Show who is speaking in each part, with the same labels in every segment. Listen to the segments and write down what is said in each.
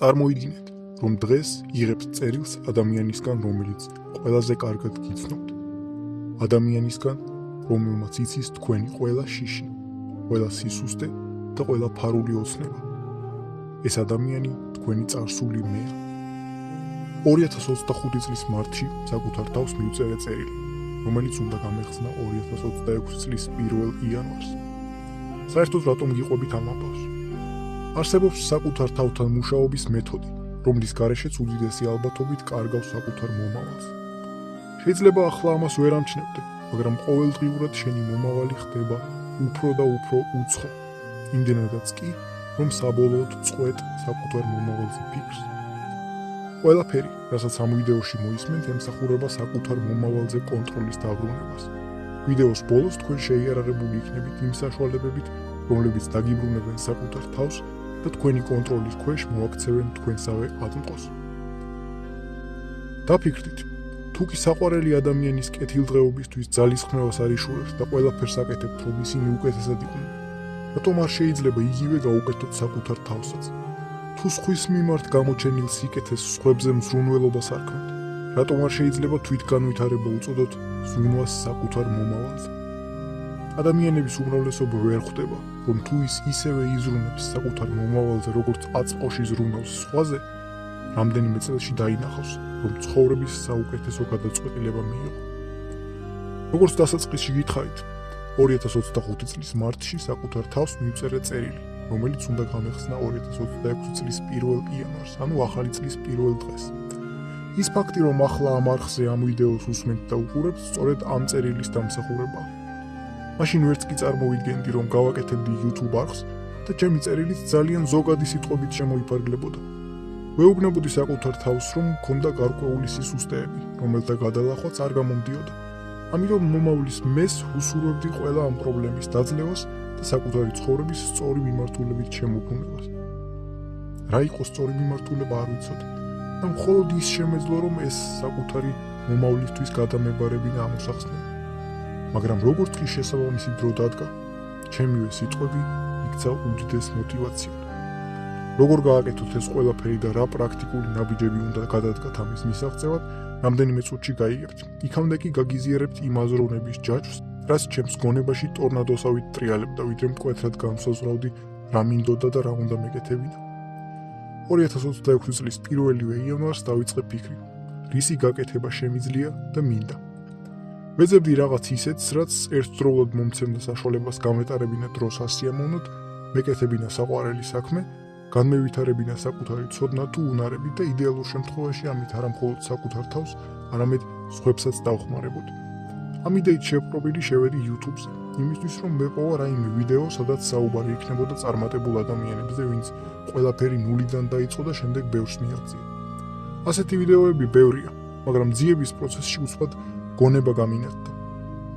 Speaker 1: წარმოიდგინეთ, რომ დღეს იღებთ წერილს ადამიანისგან, რომელიც ყველაზე კარგად გიცნობთ. ადამიანისგან, რომელმაც იცის თქვენი ყველა შიში, ყველა სისუსტე და ყველა ფარული ოცნება. ეს ადამიანი თქვენი წარსული მეა. 2025 წლის მარტში საკუთარ თავს მივწერე წერილი, რომელიც უნდა გამეხსნა 2026 წლის 1 იანვარს. საერთოდ რატომ გიყვებით ამ ამბავს? არსებობს საკუთარ თავთან მუშაობის მეთოდი, რომლის გარეშეც უდიდესი ალბათობით კარგავს საკუთარ მომავალს. შეიძლება ახლა ამას ვერ ამჩნევდე, მაგრამ ყოველდღიურად შენი მომავალი ხდება უფრო და უფრო უცხო, იმდენადაც კი, რომ საბოლოოდ წყვეტ საკუთარ მომავალზე ფიქრს. ყველაფერი, რასაც ამ ვიდეოში მოისმენთ, ემსახურება საკუთარ მომავალზე კონტროლის დაბრუნებას. ვიდეოს ბოლოს თქვენ შეიარაღებული იქნებით იმ საშუალებებით, რომლებიც დაგიბრუნებენ საკუთარ თავს და თქვენი კონტროლის ქვეშ მოაქცევენ თქვენსავე ატმყოს. დაფიქრდით, თუ კი საყვარელი ადამიანის კეთილდღეობისთვის ძალისხმევას არ იშურებთ და ყველაფერს აკეთებთ, რომ ისინი უკეთესად იყვნენ, რატომ არ შეიძლება იგივე გაუკეთოთ საკუთარ თავსაც? თუ სხვის მიმართ გამოჩენილ სიკეთეს სხვებზე მზრუნველობას არ ქმნით, რატომ არ შეიძლება თვითგანვითარება უწოდოთ ზრუნვას საკუთარ მომავალზე? ადამიანების უმრავლესობა ვერ ხვდება, რომ თუ ის ისევე იზრუნებს საკუთარ მომავალზე, როგორც აწმყოში ზრუნავს სხვაზე, რამდენიმე წელში დაინახავს, რომ ცხოვრების საუკეთესო გადაწყვეტილება მიიღო. როგორც დასაწყისში გითხარით, 2025 წლის მარტში საკუთარ თავს მივწერე წერილი, რომელიც უნდა გამეხსნა 2026 წლის 1 იანვარს, ანუ ახალი წლის პირველ დღეს. ის ფაქტი, რომ ახლა ამ არხზე ამ ვიდეოს უსმენთ და უყურებთ, სწორედ ამ წერილის დამსახურებაა. მაშინ ვერც კი წარმოვიდგენდი, რომ გავაკეთებდი YouTube არხს და ჩემი წერილიც ძალიან ზოგადი სიტყვებით შემოიფარგლებოდა. ვეუბნებოდი საკუთარ თავს, რომ მქონდა გარკვეული სისუსტეები, რომელთა გადალახვაც არ გამომდიოდა. ამიტომ მომავლის მეს უსურვებდი ყველა ამ პრობლემის დაძლევას და საკუთარი ცხოვრების სწორი მიმართულებით შემოქმნებას. რა იყო სწორი მიმართულება, არ ვიცოდი. და მხოლოდ ის შემეძლო, რომ ეს საკუთარი მომავლისთვის გადამებარებინა ამოსახსნელი. მაგრამ როგორც კი შესაბამისი დრო დადგა, ჩემივე სიტყვები იქცა უდიდეს მოტივაციად. როგორ გააკეთოთ ეს ყველაფერი და რა პრაქტიკული ნაბიჯები უნდა გადადგათ ამის მისაღწევად, რამდენიმე წუთში გაიგებთ. იქამდე კი გაგიზიარებთ იმ აზროვნების ჯაჭვს, რაც ჩემს გონებაში ტორნადოსავით ტრიალებდა, ვიდრე მკვეთრად განსაზღვრავდი რა მინდოდა და რა უნდა მეკეთებინა. 2026 წლის 1 იანვარს დავიწყე ფიქრი, რისი გაკეთება შემიძლია და მინდა. ვეძებდი რაღაც ისეთს, რაც ერთდროულად მომცემდა საშუალებას გამეტარებინა დროს ასიამოვნოთ, მეკეთებინა საყვარელი საქმე, განმევითარებინა საკუთარი ცოდნა თუ უნარები და იდეალურ შემთხვევაში ამით არა მხოლოდ საკუთარ თავს, არამედ სხვებსაც დავხმარებოდი. ამ იდეით შეპყრობილი შევედი YouTube-ზე, იმისთვის რომ მეპოვა რაიმე ვიდეო, სადაც საუბარი იქნებოდა წარმატებულ ადამიანებზე, ვინც ყველაფერი ნულიდან დაიწყო და შემდეგ ბევრს მიაღწია. ასეთი ვიდეოები ბევრია, მაგრამ ძიების პროცესში უცბად გონება გამინათდა.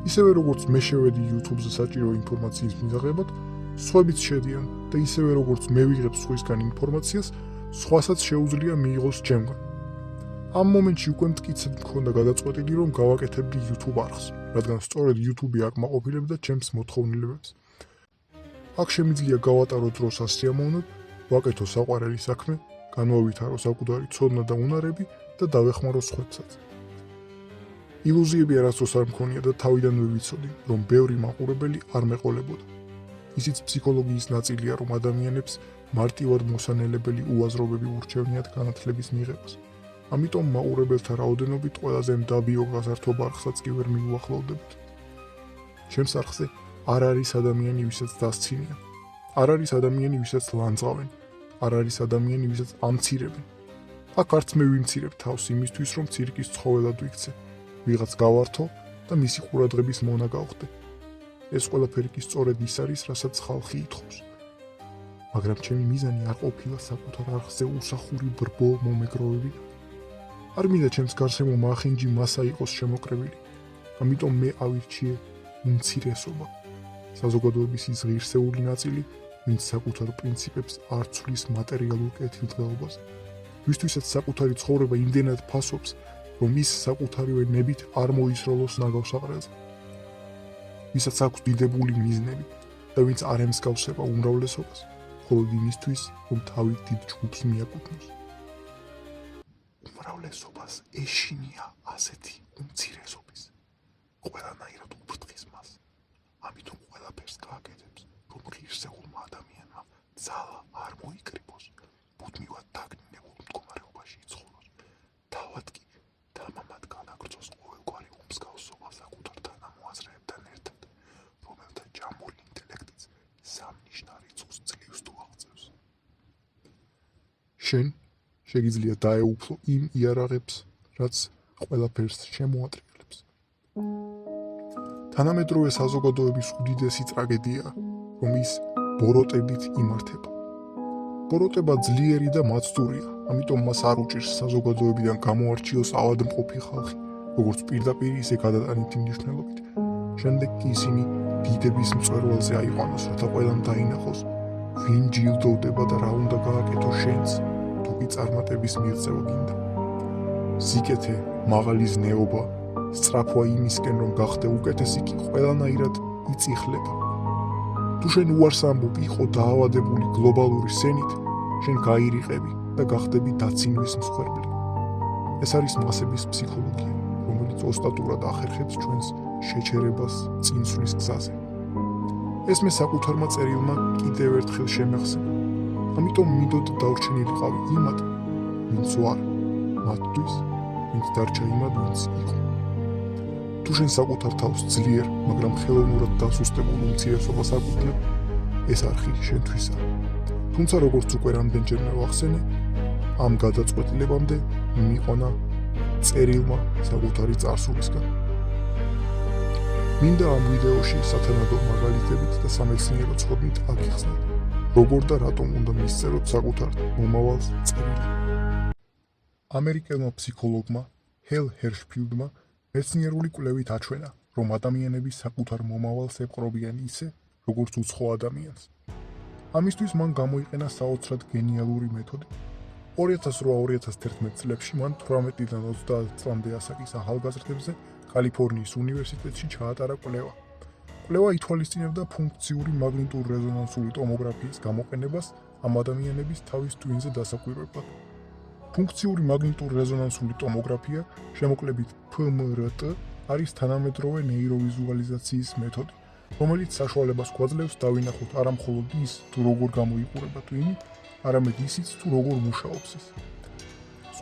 Speaker 1: ისევე როგორც მე შევედი YouTube-ზე საჭირო ინფორმაციის მისაღებად, სხვებიც შედიან და ისევე როგორც მე ვიღებ სხვისგან ინფორმაციას, სხვასაც შეუძლია მიიღოს ჩემგან. ამ მომენტში უკვე მტკიცედ მქონდა გადაწყვეტილი, რომ გავაკეთებდი YouTube არხს, რადგან სწორედ YouTube აკმაყოფილებდა ჩემს მოთხოვნილებებს. აქ შემიძლია გავატარო დროს ასიამოვნოთ, ვაკეთო საყვარელი საქმე, განვავითარო საკუთარი ცოდნა და უნარები და დავეხმარო სხვებსაც. ილუზიები არასდროს არ მქონია და თავიდანვე ვიცოდი, რომ ბევრი მაყურებელი არ მეყოლებოდა. ისიც ფსიქოლოგიის ნაწილია, რომ ადამიანებს მარტივად მოსანელებელი უაზრობები ურჩევნიათ განათლების მიღებას. ამიტომ მაყურებელთა რაოდენობით ყველაზე მდაბიო გაზართვა არხსაც კი ვერ მიუახლოვდებთ. ჩემს არხზე არ არის ადამიანი, ვისაც დასცინიან. არ არის ადამიანი, ვისაც ლანძღავენ. არ არის ადამიანი, ვისაც ამცირებენ. აქ არც მე ვიმცირებ თავს იმისთვის, რომ ცირკის ცხოველად ვიქცე, ვიღაც გავართო და მისი ყურადღების მონა გავხდე. ეს ყველაფერი კი სწორედ ის არის, რასაც ხალხი ითხოვს. მაგრამ ჩემი მიზანი არ ყოფილა საკუთარ არხზე უსახური ბრბო მომეგროვები. არ მინდა ჩემს გარშემო მახინჯი მასა იყოს შემოკრებილი. ამიტომ მე ავირჩიე უმცირესობა. საზოგადოების ის ღირსეული ნაწილი, ვინც საკუთარ პრინციპებს არ ცვლის მატერიალურ კეთილდღეობაზე. ვისთვისაც საკუთარი ცხოვრება იმდენად ფასობს, რომ ის საკუთარივე ნებით არ მოისროლოს ნაგავს აყრელზე. ვისაც აქვს დიდებული მიზნები და ვინც არ ემსგავსება უმრავლესობას, მხოლოდ იმისთვის, რომ თავი დიდ ჯგუფს მიაკუთვნოს. უმრავლესობას ეშინია ასეთი უმცირესობის. ყველანაირად უფრთხის მას. ამიტომ ყველაფერს გააკეთებს, რომ ღირსეულმა ადამიანმა ძალა არ მოიკრიბოს, მუდმივად დაგნინებულ მდგომარეობაში იცხოვროს. თავად კი თამამად განაგრძოს ყოველგვარი უმსგავსობა საკუთარ თანამოაზრეებთან ერთად, რომელთა ჯამური ინტელექტიც სამნიშნა რიცხვს ძლივს თუ აღწევს. შენ შეგიძლია დაეუფლო იმ იარაღებს, რაც ყველაფერს შემოატრიალებს. თანამედროვე საზოგადოების უდიდესი ტრაგედია, რომ ის ბოროტებით იმართება. ბოროტება ძლიერი და მაცდურია, ამიტომ მას არ უჭირს საზოგადოებიდან გამოარჩიოს ავადმყოფი ხალხი, როგორც პირდაპირ ისე გადატანითი მნიშვნელობით. შემდეგ კი ისინი დიდების მწვერვალზე აიყვანოს, რათა ყველამ დაინახოს, ვინ ჯილდოვდება და რა უნდა გააკეთო შენც, თუ კი წარმატების მიღწევა გინდა. სიკეთე, მაღალი ზნეობა, სწრაფვა იმისკენ, რომ გახდე უკეთესი კი ყველანაირად იწიხლება. თუ შენ უარს ამბობ იყო დაავადებული გლობალური სენით, შენ გაირიყები და გახდები დაცინვის მსხვერპლი. ეს არის მასების ფსიქოლოგია, რომელიც ოსტატურად ახერხებს ჩვენს შეჩერებას წინსვლის გზაზე. ესმე საკუთარმა წერილმა კიდევ ერთხელ შემეხსენა. ამიტომ მინდოდ დავრჩენილიყავი იმად, ვინც ვარ, მათთვის, ვინც დარჩა იმად, ვინც იყო. თუ შენ საკუთარ თავს ძლიერ, მაგრამ ხელოვნურად დასუსტებულ უმცირესობას აკუთვნებ, ეს არხი შენთვისაა. თუმცა როგორც უკვე რამდენჯერმე ვახსენე, ამ გადაწყვეტილებამდე მიიყონა წერილმა საკუთარი წარსულისგან. მინდა ამ ვიდეოში სათანადო მაგალითებით და სამეცნიერო ცხადით აგიხსნათ, როგორ და რატომ უნდა მისწეროთ საკუთარ მომავალს წერილი. ამერიკელმა ფსიქოლოგმა ჰელ ჰერშფილდმა მეცნიერული კვლევით აჩვენა, რომ ადამიანები საკუთარ მომავალს ეპყრობიან ისე, როგორც უცხო ადამიანს. ამისთვის მან გამოიყენა საოცრად გენიალური მეთოდი. 2008-2011 წლებში მან 18-დან 30 წლამდე ასაკის ახალგაზრდებზე კალიფორნიის უნივერსიტეტში ჩაატარა კვლევა. კვლევა ითვალისწინებდა ფუნქციური მაგნიტურ-რეზონანსული ტომოგრაფიის გამოყენებას ამ ადამიანების თავის ტვინზე დასაკვირვებლად. ფუნქციური მაგნიტურ-რეზონანსული ტომოგრაფია, შემოკლებით FMRT, არის თანამედროვე ნეიროვიზუალიზაციის მეთოდი, რომელიც საშუალებას გვაძლევს დავინახოთ არა მხოლოდ ის, თუ როგორ გამოიყურება ტვინი, არამედ ისიც, თუ როგორ მუშაობს ის.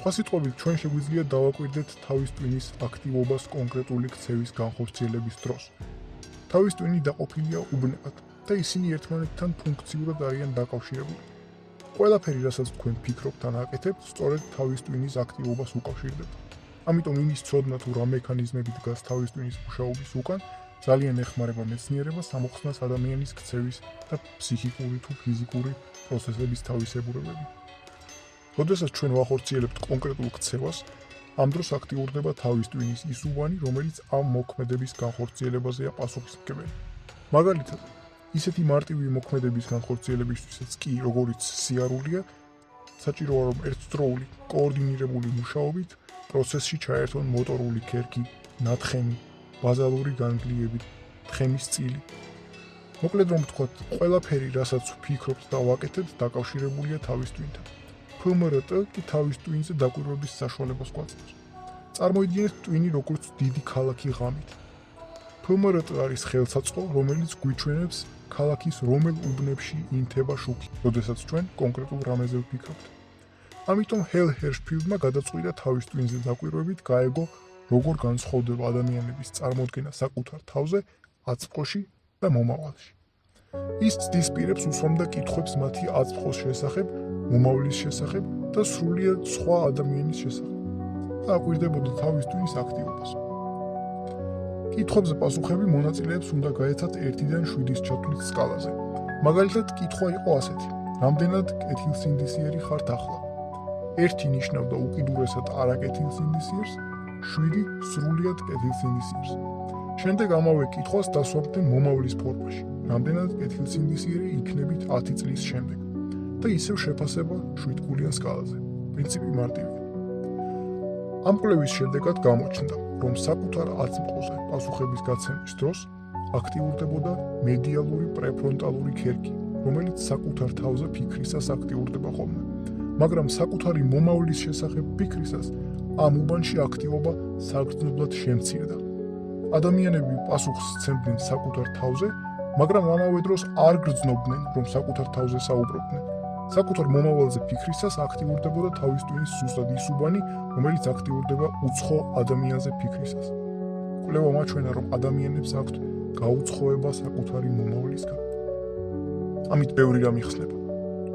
Speaker 1: სხვა სიტყვებით, ჩვენ შეგვიძლია დავაკვირდეთ თავის ტვინის აქტივობას კონკრეტული ქცევის განხორციელების დროს. თავის ტვინი დაყოფილია უბნებად და ისინი ერთმანეთთან ფუნქციურად არიან დაკავშირებული. ყველაფერი, რასაც თქვენ ფიქრობთ ან აკეთებთ, სწორედ თავის ტვინის აქტივობას უკავშირდება. ამიტომ იმის ცოდნა თუ რა მექანიზმები დგას თავის ტვინის მუშაობის უკან, ძალიან ეხმარება მეცნიერებას ამოხსნას ადამიანის ქცევის და ფსიქიკური თუ ფიზიკური პროცესების თავისებურებები. როდესაც ჩვენ ვახორციელებთ კონკრეტულ ქცევას, ამ დროს აქტიურდება თავის ტვინის ის უბანი, რომელიც ამ მოქმედების განხორციელებაზეა პასუხისმგებელი. მაგალითად, ისეთი მარტივი მოქმედების განხორციელებისთვისაც კი, როგორიც სიარულია, საჭიროა რომ ერთდროული, კოორდინირებული მუშაობით პროცესში ჩაერთონ მოტორული ქერქი, ნათხემი, ბაზალური განგლიები, თხემის წილი. მოკლედ რომ ვთქვათ, ყველაფერი, რასაც ვფიქრობთ და ვაკეთებთ, დაკავშირებულია თავის ტვინთან. FMRT კი თავის ტვინზე დაკვირვების საშუალებას გვაძლევს. წარმოიდგინეთ ტვინი როგორც დიდი ქალაქი ღამით. FMRT არის ხელსაწყო, რომელიც გვიჩვენებს ქალაქის რომელ უბნებში ინთება შუქი, როდესაც ჩვენ კონკრეტულ რამეზე ვფიქრობთ. ამიტომ ჰელ ჰერშფილდმა გადაწყვიტა თავის ტვინზე დაკვირვებით გაეგო, როგორ განსხვავდება ადამიანების წარმოდგენა საკუთარ თავზე აწმყოში და მომავალში. ის ცდის პირებს უსვამდა კითხვებს მათი აწმყოს შესახებ, მომავლის შესახებ და სრულიად სხვა ადამიანის შესახებ და აკვირდებოდა თავის ტვინის აქტივობას. კითხვებზე პასუხები მონაწილეებს უნდა გაეცათ 1-დან 7-ის ჩათვლით სკალაზე. მაგალითად, კითხვა იყო ასეთი: რამდენად კეთილსინდისიერი ხართ ახლა? 1 ნიშნავდა უკიდურესად არაკეთილსინდისიერს, 7 სრულიად კეთილსინდისიერს. შემდეგ ამავე კითხვას დასვამდნენ მომავლის ფორმაში: რამდენად კეთილსინდისიერი იქნებით 10 წლის შემდეგ? და ისევ შეფასება 7-გულიან სკალაზე. პრინციპი მარტივია. ამ კვლევის შედეგად გამოჩნდა, რომ საკუთარ აწმყოზე პასუხების გაცემის დროს აქტიურდებოდა მედიალური პრეფრონტალური ქერქი, რომელიც საკუთარ თავზე ფიქრისას აქტიურდება ხოლმე. მაგრამ საკუთარი მომავლის შესახებ ფიქრისას ამ უბანში აქტივობა საგრძნობლად შემცირდა. ადამიანები პასუხს სცემდნენ საკუთარ თავზე, მაგრამ ამავე დროს არ გრძნობდნენ, რომ საკუთარ თავზე საუბრობდნენ. საკუთარ მომავალზე ფიქრისას აქტიურდებოდა თავის ტვინის ზუსტად ის უბანი, რომელიც აქტიურდება უცხო ადამიანზე ფიქრისას. კვლევა მაჩვენა, რომ ადამიანებს აქვთ გაუცხოება საკუთარი მომავლისგან. ამით ბევრი რამ იხსნება.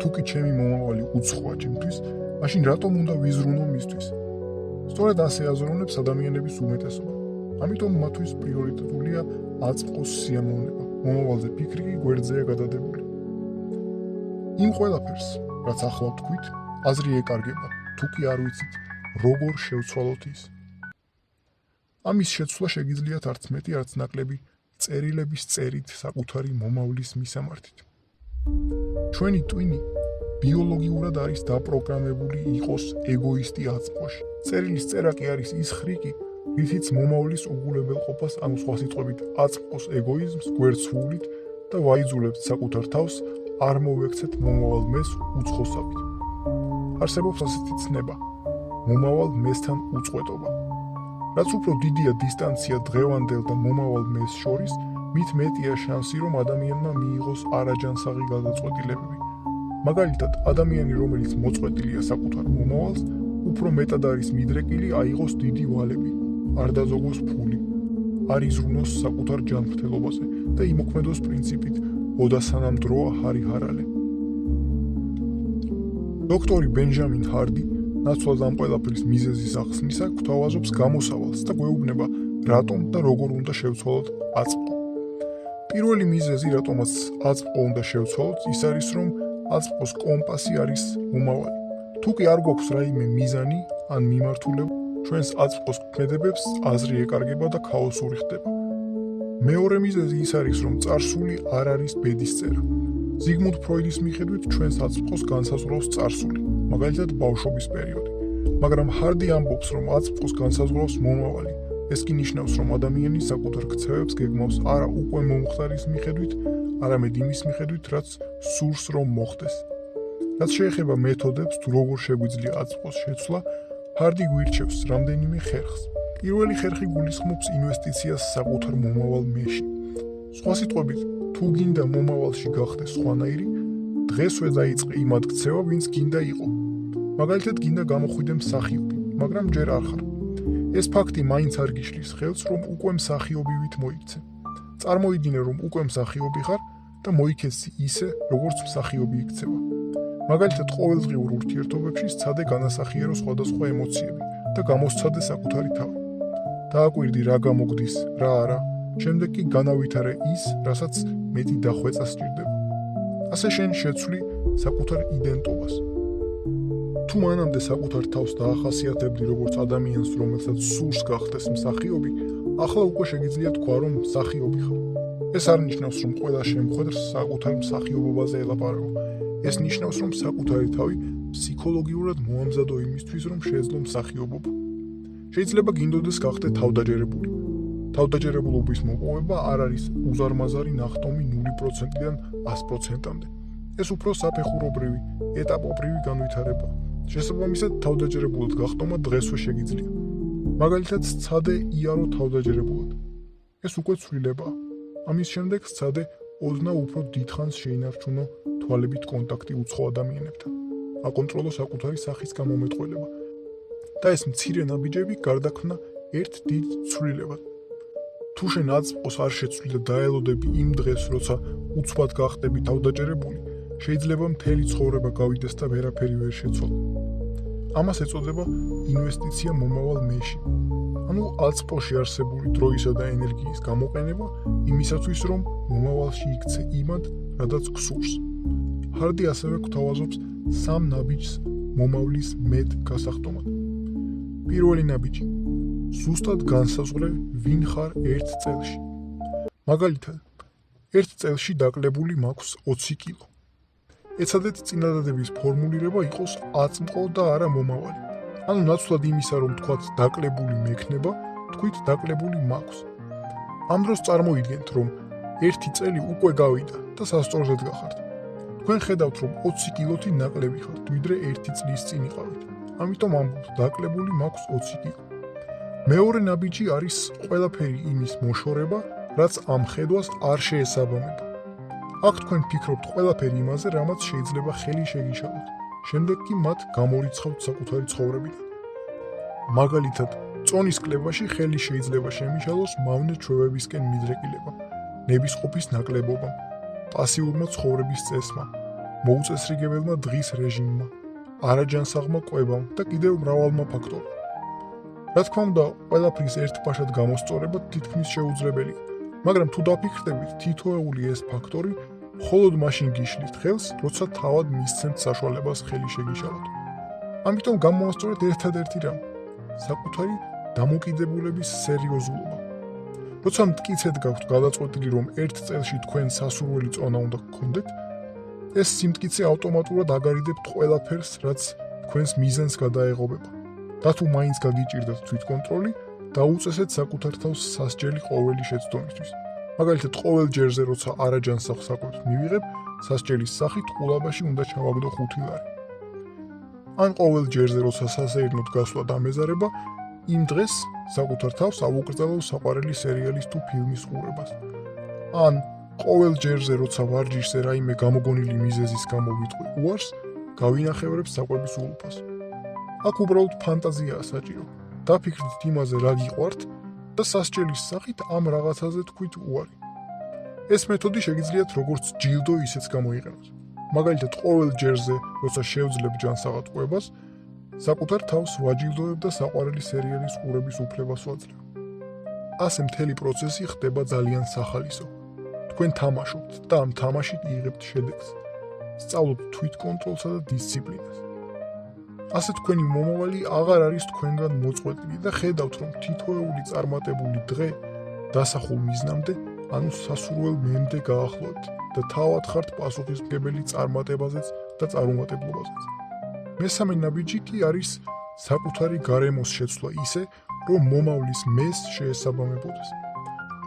Speaker 1: თუ კი ჩემი მომავალი უცხოა ჩემთვის, მაშინ რატომ უნდა ვიზრუნო მისთვის? სწორედ ასე აზროვნებს ადამიანების უმეტესობა. ამიტომ მათთვის პრიორიტეტულია აწმყოს სიამოვნება, მომავალზე ფიქრი კი გვერდზეა გადადებული. იმ ყველაფერს, რაც ახლა ვთქვით, აზრი ეკარგება, თუ კი არ ვიცით, როგორ შევცვალოთ ის. ამის შეცვლა შეგიძლიათ არც მეტი, არც ნაკლები წერილების წერით საკუთარი მომავლის მისამართით. ჩვენი ტვინი ბიოლოგიურად არის დაპროგრამებული იყოს ეგოისტი აწმყოში. წერილის წერა კი არის ის ხრიკი, რითიც მომავლის უგულებელყოფას, ანუ სხვა სიტყვებით, აწმყოს ეგოიზმს გვერდსვულით და ვაიძულებთ საკუთარ თავს არ მოვექცეთ მომავალ მეს უცხოსავით. არსებობს ასეთი ცნება, მომავალ მესთან უწყვეტობა. რაც უფრო დიდია დისტანცია დღევანდელ და მომავალ მეს შორის, მით მეტია შანსი, რომ ადამიანმა მიიღოს არაჯანსაღი გადაწყვეტილებები. მაგალითად, ადამიანი, რომელიც მოწყვეტილია საკუთარ მომავალს, უფრო მეტად არის მიდრეკილი აიღოს დიდი ვალები, არ დაზოგოს ფული, არ იზრუნოს საკუთარ ჯანმრთელობაზე და იმოქმედოს პრინციპით ოდასანამ დროა ჰარი-ჰარალე. დოქტორი ბენჯამინ ჰარდი ნაცვლად ამ ყველაფრის მიზეზის ახსნისა გვთავაზობს გამოსავალს და გვეუბნება, რატომ და როგორ უნდა შევცვალოთ აწმყო. პირველი მიზეზი, რატომაც აწმყო უნდა შევცვალოთ, ის არის, რომ აწმყოს კომპასი არის მომავალი. თუ კი არ გვაქვს რაიმე მიზანი ან მიმართულება, ჩვენს აწმყოს ქმედებებს აზრი ეკარგება და ქაოსური ხდება. მეორე მიზეზი ის არის, რომ წარსული არ არის ბედისწერა. ზიგმუნდ ფროიდის მიხედვით ჩვენს აწმყოს განსაზღვრავს წარსული, მაგალითად ბავშვობის პერიოდი. მაგრამ ჰარდი ამბობს, რომ აწმყოს განსაზღვრავს მომავალი. ეს კი ნიშნავს, რომ ადამიანი საკუთარ ქცევებს გეგმავს არა უკვე მომხდარის მიხედვით, არამედ იმის მიხედვით, რაც სურს რომ მოხდეს. რაც შეეხება მეთოდებს, თუ როგორ შეგვიძლია აწმყოს შეცვლა, ჰარდი გვირჩევს რამდენიმე ხერხს. პირველი ხერხი გულისხმობს ინვესტიციას საკუთარ მომავალ მეში. სხვა სიტყვებით, თუ გინდა მომავალში გახდეს სხვანაირი, დღესვე დაიწყე იმად ქცევა, ვინც გინდა იყო. მაგალითად, გინდა გამოხვიდე მსახიობი, მაგრამ ჯერ არ ხარ. ეს ფაქტი მაინც არ გიშლის ხელს, რომ უკვე მსახიობივით მოიქცე. წარმოიდგინე, რომ უკვე მსახიობი ხარ და მოიქცე ისე, როგორც მსახიობი იქცევა. მაგალითად, ყოველდღიურ ურთიერთობებში სცადე განასახიერო სხვადასხვა ემოციები და გამოსცადე საკუთარი თავი. დააკვირდი რა გამოგდის, რა არა, შემდეგ კი განავითარე ის, რასაც მეტი დახვეწა სჭირდება. ასე შენ შეცვლი საკუთარ იდენტობას. თუ მანამდე საკუთარ თავს დაახასიათებდი როგორც ადამიანს, რომელსაც სურს გახდეს მსახიობი, ახლა უკვე შეგიძლია თქვა, რომ მსახიობი ხარ. ეს არ ნიშნავს, რომ ყველა შემხედრს საკუთარ მსახიობობაზე ელაპარაკო. ეს ნიშნავს, რომ საკუთარი თავი ფსიქოლოგიურად მოამზადო იმისთვის, რომ შეეძლო მსახიობობა. შეიძლება გინდოდეს გახდე თავდაჯერებული. თავდაჯერებულობის მოპოვება არ არის უზარმაზარი ნახტომი 0%-დან 100%-მდე. ეს უფრო საფეხურობრივი, ეტაპობრივი განვითარებაა. შესაბამისად, თავდაჯერებულად გახდომა დღესვე შეგიძლია. მაგალითად, სცადე იარო თავდაჯერებულად. ეს უკვე ცვლილებაა. ამის შემდეგ სცადე ოდნავ უფრო დიდხანს შეინარჩუნო თვალებით კონტაქტი უცხო ადამიანებთან. აკონტროლო საკუთარი სახის გამომეტყველება. და ეს მცირე ნაბიჯები გარდაქმნა ერთ დიდ ცვლილებად. თუ შენ აწმყოს არ შეცვლი და დაელოდები იმ დღეს, როცა უცბად გახდები თავდაჯერებული, შეიძლება მთელი ცხოვრება გავიდეს და ვერაფერი ვერ შეცვალო. ამას ეწოდება ინვესტიცია მომავალ მეში. ანუ აწმყოში არსებული დროისა და ენერგიის გამოყენება იმისათვის, რომ მომავალში იქცე იმად, რადაც გსურს. ჰარდი ასევე გვთავაზობს 3 ნაბიჯს მომავლის მეტ გასახდომად. პირველი ნაბიჯი. ზუსტად განსაზღვრე, ვინ ხარ 1 წელში. მაგალითად, 1 წელში დაკლებული მაქვს 20 კილო. ეცადეთ წინადადების ფორმულირება იყოს აწმყო და არა მომავალი. ანუ ნაცვლად იმისა, რომ თქვათ დაკლებული მექნება, თქვით დაკლებული მაქვს. ამ დროს წარმოიდგენთ, რომ 1 წელი უკვე გავიდა და სასწორზედ გახართ. თქვენ ხედავთ, რომ 20 კილოთი ნაკლები ხართ, ვიდრე 1 წლის წინ იყავით. ამიტომ ამბობთ, დაკლებული მაქვს 20 კილო. მეორე ნაბიჯი არის ყველაფერი იმის მოშორება, რაც ამ ხედვას არ შეესაბამება. აქ თქვენ ფიქრობთ ყველაფერი იმაზე, რამაც შეიძლება ხელი შეგიშალოთ. შემდეგ კი მათ გამორიცხავთ საკუთარი ცხოვრებიდან. მაგალითად, წონის კლებაში ხელი შეიძლება შემიშალოს მავნე ჩვევებისკენ მიდრეკილება, ნებისყოფის ნაკლებობამ, პასიურმა ცხოვრების წესმამ, მოუწესრიგებელმა დღის რეჟიმმა, არაჯანსაღმა კვებამ და კიდევ მრავალმა ფაქტორმა. რა თქმა უნდა, ყველაფრის ერთბაშად გამოსწორება თითქმის შეუძლებელია, მაგრამ თუ დაფიქრდებით, თითოეული ეს ფაქტორი მხოლოდ მაშინ გიშლით ხელს, როცა თავად მისცემთ საშუალებას ხელი შეგიშალოთ. ამიტომ გამოასწორეთ ერთადერთი რამ, საკუთარი დამოკიდებულების სერიოზულობა. როცა მტკიცედ გაქვთ გადაწყვეტილი, რომ ერთ წელში თქვენ სასურველი წონა უნდა გქონდეთ, ეს სიმტკიცე ავტომატურად აგარიდებთ ყველაფერს, რაც თქვენს მიზანს გადაეღობება. და თუ მაინც გაგიჭირდათ თვითკონტროლი, დაუწესეთ საკუთარ თავს სასჯელი ყოველი შეცდომისთვის. მაგალითად, ყოველ ჯერზე, როცა არაჯანსაღ საკვებს მივიღებ, სასჯელის სახით ყულაბაში უნდა ჩავაგდო 5 ლარი. ან ყოველ ჯერზე, როცა სასეირნოდ გასვლა დამეზარება, იმ დღეს საკუთარ თავს ავუკრძალავ საყვარელი სერიალის თუ ფილმის ყურებას. ან ყოველ ჯერზე, როცა ვარჯიშზე რაიმე გამოგონილი მიზეზის გამო ვიტყვი უარს, გავინახევრებ საკვების ულუფას. აქ უბრალოდ ფანტაზიაა საჭირო. დაფიქრდით იმაზე, რა გიყვართ და სასჯელის სახით ამ რაღაცაზე თქვით უარი. ეს მეთოდი შეგიძლიათ როგორც ჯილდო, ისეც გამოიყენოთ. მაგალითად, ყოველ ჯერზე, როცა შევძლებ ჯანსაღად კვებას, საკუთარ თავს ვაჯილდოებ და საყვარელი სერიალის ყურების უფლებას ვაძლევ. ასე მთელი პროცესი ხდება ძალიან სახალისო. თქვენ თამაშობთ და ამ თამაშით იღებთ შედეგს. სწავლობთ თვითკონტროლსა და დისციპლინას. ასე თქვენი მომავალი აღარ არის თქვენგან მოწყვეტილი და ხედავთ, რომ თითოეული წარმატებული დღე დასახულ მიზნამდე, ანუ სასურველ მემდე გაახლოვთ და თავად ხართ პასუხისმგებელი წარმატებაზეც და წარუმატებლობაზეც. მესამე ნაბიჯი კი არის საკუთარი გარემოს შეცვლა ისე, რომ მომავლის მეს შეესაბამებოდეს.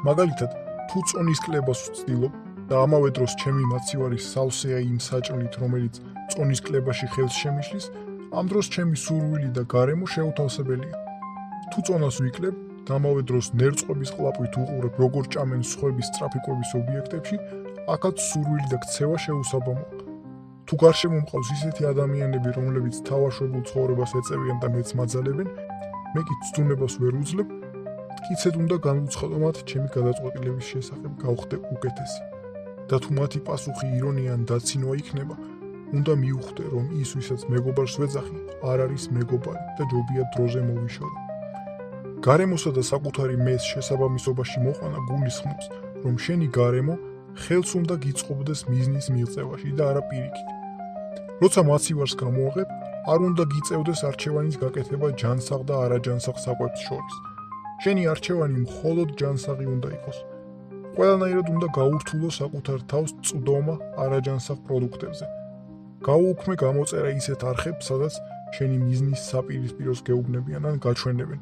Speaker 1: მაგალითად, თუ წონის კლებას ვცდილობ და ამავე დროს ჩემი მაცივარი სავსეა იმ საჭმლით, რომელიც წონის კლებაში ხელს შემიშლის, ამ დროს ჩემი სურვილი და გარემო შეუთავსებელია. თუ წონას ვიკლებ და ამავე დროს ნერწყვების ყლაპვით უყურებ, როგორ ჭამენ სხვების ტრაფიკობის ობიექტებში, აქაც სურვილი და ქცევა შეუსაბამოა. თუ გარშემო მყავს ისეთი ადამიანები, რომლებიც თავაშვებულ ცხოვრებას ეწევიან და მეც მაძალებენ, მე კი ცდუნებას ვერ უძლებ, მტკიცედ უნდა განვუცხადო მათ ჩემი გადაწყვეტილების შესახებ გავხდე უკეთესი. და თუ მათი პასუხი ირონია ან დაცინვა იქნება, უნდა მიუხვდე, რომ ის, ვისაც მეგობარს ვეძახი, არ არის მეგობარი და ჯობია დროზე მოვიშორო. გარემოსა და საკუთარი მეს შესაბამისობაში მოყვანა გულისხმობს, რომ შენი გარემო ხელს უნდა გიწყობდეს მიზნის მიღწევაში და არა პირიქით. როცა მაცივარს გამოაღებ, არ უნდა გიწევდეს არჩევანის გაკეთება ჯანსაღ და არაჯანსაღ საკვებს შორის. შენი არჩევანი მხოლოდ ჯანსაღი უნდა იყოს. ყველანაირად უნდა გაურთულო საკუთარ თავს წვდომა არაჯანსაღ პროდუქტებზე. გაუუქმე გამოწერა ისეთ არხებს, სადაც შენი მიზნის საპირისპიროს გეუბნებიან ან გაჩვენებენ.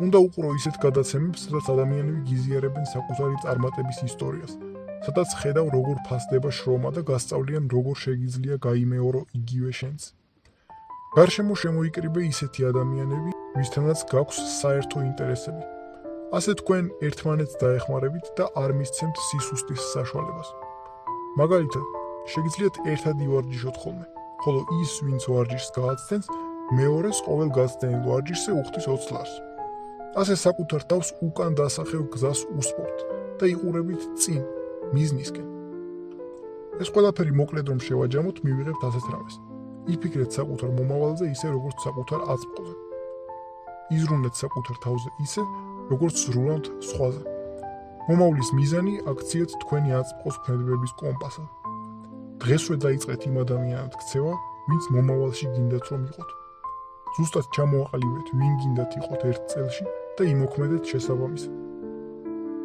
Speaker 1: უნდა უყურო ისეთ გადაცემებს, სადაც ადამიანები გიზიარებენ საკუთარი წარმატების ისტორიას, სადაც ხედავ როგორ ფასდება შრომა და გასწავლიან როგორ შეგიძლია გაიმეორო იგივე შენც. გარშემო შემოიკრიბე ისეთი ადამიანები, ვისთანაც გაქვს საერთო ინტერესები. ასე თქვენ ერთმანეთს დაეხმარებით და არ მისცემთ სისუსტის საშუალებას. მაგალითად, შეგიძლიათ ერთად ივარჯიშოთ ხოლმე, ხოლო ის, ვინც ვარჯიშს გააცდენს, მეორეს ყოველ გაცდენილ ვარჯიშზე უხდის 20 ლარს. ასე საკუთარ თავს უკან დასახევ გზას უსპობთ და იყურებით წინ, მიზნისკენ. ეს ყველაფერი მოკლედ რომ შევაჯამოთ, მივიღებთ ასეთ რამეს. იფიქრეთ საკუთარ მომავალზე ისე, როგორც საკუთარ აწმყოზე. იზრუნეთ საკუთარ თავზე ისე, როგორც ზრუნავთ სხვაზე. მომავლის მიზანი აქციეთ თქვენი აწმყოს ქმედებების კომპასად. დღესვე დაიწყეთ იმ ადამიანად ქცევა, ვინც მომავალში გინდათ რომ იყოთ. ზუსტად ჩამოაყალიბეთ, ვინ გინდათ იყოთ ერთ წელში და იმოქმედეთ შესაბამისად.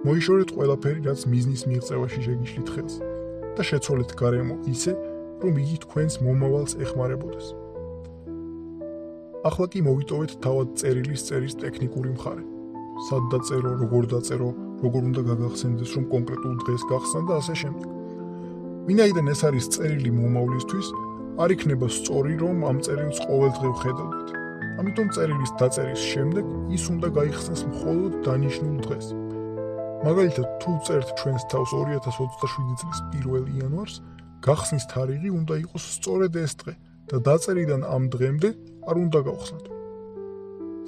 Speaker 1: მოიშორეთ ყველაფერი, რაც მიზნის მიღწევაში შეგიშლით ხელს და შეცვალეთ გარემო ისე, რომ იგი თქვენს მომავალს ეხმარებოდეს. ახლა კი მოვიტოვეთ თავად წერილის წერის ტექნიკური მხარე. სად დაწერო, როგორ დაწერო, როგორ უნდა გაგახსენდეს, რომ კონკრეტულ დღეს გახსნა და ასე შემდეგ. ვინაიდან ეს არის წერილი მომავლისთვის, არ იქნება სწორი, რომ ამ წერილს ყოველდღე ვხედავდეთ. ამიტომ წერილის დაწერის შემდეგ ის უნდა გაიხსნას მხოლოდ დანიშნულ დღეს. მაგალითად, თუ წერთ ჩვენს თავს 2027 წლის 1 იანვარს, გახსნის თარიღი უნდა იყოს სწორედ ეს დღე და დაწერიდან ამ დღემდე არ უნდა გავხსნათ.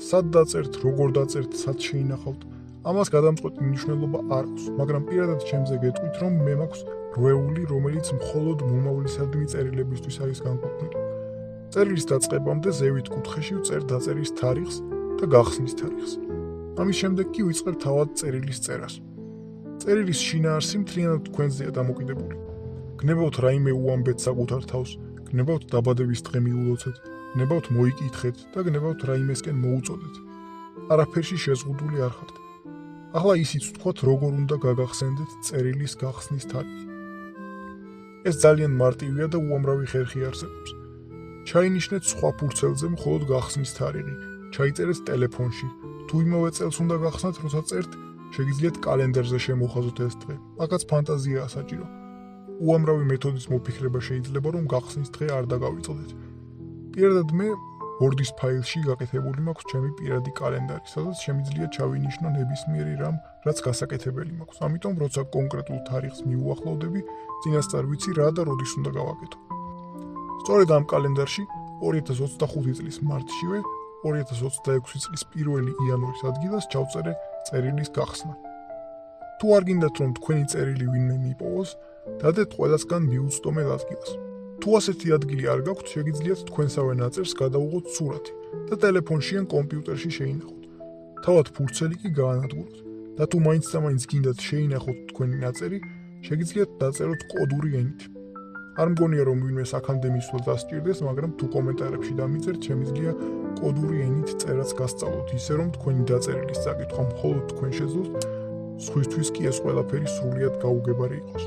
Speaker 1: სად დაწერთ, როგორ დაწერთ, სად შეინახავთ, ამას გადამწყვეტი მნიშვნელობა არ აქვს, მაგრამ პირადად ჩემზე გეტყვით, რომ მე მაქვს რვეული, რომელიც მხოლოდ მომავლისადმი წერილებისთვის არის განკუთვნილი. წერილის დაწყებამდე ზევით კუთხეში ვწერ დაწერის თარიღს და გახსნის თარიღს. ამის შემდეგ კი ვიწყებ თავად წერილის წერას. წერილის შინაარსი მთლიანად თქვენზეა დამოკიდებული. გნებავთ რაიმე უამბეთ საკუთარ თავს, გნებავთ დაბადების დღე მიულოცეთ, გნებავთ მოიკითხეთ და გნებავთ რაიმესკენ მოუწოდეთ. არაფერში შეზღუდული არ ხართ. ახლა ისიც ვთქვათ, როგორ უნდა გაგახსენდეთ წერილის გახსნის თარიღი. ეს ძალიან მარტივია და უამრავი ხერხი არსებობს. ჩაინიშნეთ სხვა ფურცელზე მხოლოდ გახსნის თარიღი, ჩაიწერეთ ტელეფონში. თუ იმავე წელს უნდა გახსნათ, როცა წერთ, შეგიძლიათ კალენდარზე შემოხაზოთ ეს დღე. მაგაც ფანტაზიაა საჭირო. უამრავი მეთოდის მოფიქრება შეიძლება, რომ გახსნის დღე არ დაგავიწყდეთ. პირადად მე Word-ის ფაილში გაკეთებული მაქვს ჩემი პირადი კალენდარი, სადაც შემიძლია ჩავინიშნო ნებისმიერი რამ, რაც გასაკეთებელი მაქვს. ამიტომ, როცა კონკრეტულ თარიღს მიუახლოვდები, წინასწარ ვიცი რა და როდის უნდა გავაკეთო. სწორედ ამ კალენდარში 2025 წლის მარტშივე 2026 წლის 1 იანვარის ადგილას ჩავწერე წერილის გახსნა. თუ არ გინდათ, რომ თქვენი წერილი ვინმე მიპოვოს, დადეთ ყველასგან მიუწვდომელ ადგილას. თუ ასეთი ადგილი არ გაქვთ, შეგიძლიათ თქვენსავე ნაწერს გადაუღოთ სურათი და ტელეფონში ან კომპიუტერში შეინახოთ. თავად ფურცელი კი გაანადგუროთ და თუ მაინც და მაინც გინდათ შეინახოთ თქვენი ნაწერი, შეგიძლიათ დაწეროთ კოდური ენით. არ მგონია, რომ ვინმე აქამდე მისვლა დასჭირდეს, მაგრამ თუ კომენტარებში დამიწერთ, შემიძლია კოდური ენით წერაც გასწავლოთ, ისე რომ თქვენი დაწერილი საკითხვა მხოლოდ თქვენ შეძლოთ, სხვისთვის კი ეს ყველაფერი სრულიად გაუგებარი იყოს.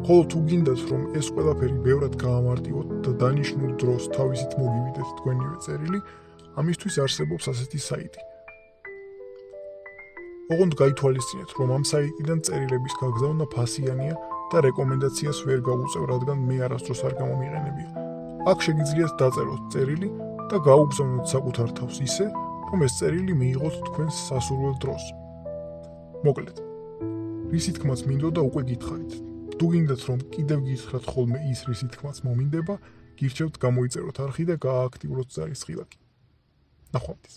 Speaker 1: ხოლო თუ გინდათ, რომ ეს ყველაფერი ბევრად გაამარტივოთ და დანიშნულ დროს თავისით მოგივიდეთ თქვენივე წერილი, ამისთვის არსებობს ასეთი საიტი. ოღონდ გაითვალისწინეთ, რომ ამ საიტიდან წერილების გაგზავნა ფასიანია და რეკომენდაციას ვერ გავუწევ, რადგან მე არასდროს არ გამომიყენებია. აქ შეგიძლიათ დაწეროთ წერილი და გაუგზავნოთ საკუთარ თავს ისე, რომ ეს წერილი მიიღოთ თქვენს სასურველ დროს. მოკლედ, რისი თქმაც მინდოდა უკვე გითხარით. თუ გინდათ, რომ კიდევ გითხრათ ხოლმე ის რისი თქმაც მომინდება, გირჩევთ გამოიწეროთ არხი და გაააქტიუროთ ზარის ღილაკი. ნახვამდის.